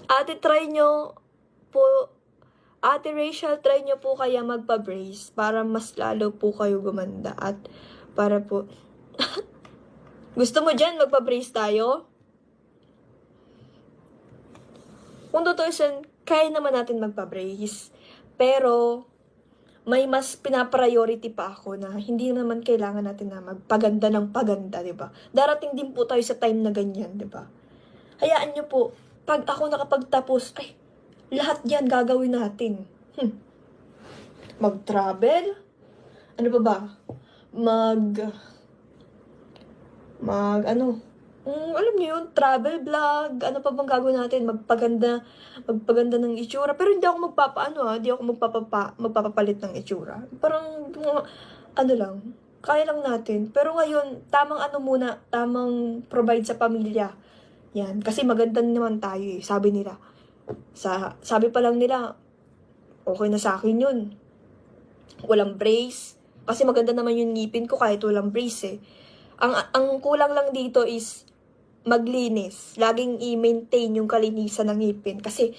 Ate, try nyo po, Ate Rachel, try nyo po kaya magpa-brace para mas lalo po kayo gumanda at para po... Gusto mo dyan, magpa-brace tayo? Kung tutusin, kaya naman natin magpa-brace. Pero, may mas pinapriority pa ako na hindi naman kailangan natin na magpaganda ng paganda, di ba? Darating din po tayo sa time na ganyan, di ba? Hayaan nyo po, pag ako nakapagtapos, ay, lahat yan gagawin natin. Mag-travel? Ano pa ba? Alam niyo yun, travel vlog, ano pa bang gagawin natin? Magpaganda ng itsura. Pero hindi ako hindi ako magpapapalit ng itsura. Parang, ano lang, kaya lang natin. Pero ngayon, tamang provide sa pamilya. Yan, kasi maganda naman tayo eh, sabi nila. Sabi pa lang nila, okay na sa akin yun. Walang brace. Kasi maganda naman yung ngipin ko kahit walang brace eh. Ang kulang lang dito is maglinis. Laging i-maintain yung kalinisan ng ngipin. Kasi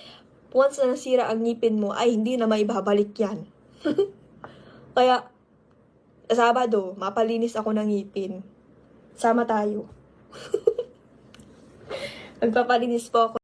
once na nasira ang ngipin mo, ay hindi na maibabalik yan. Kaya, Sabado, mapalinis ako ng ngipin. Sama tayo. Nagpapalinis po ako.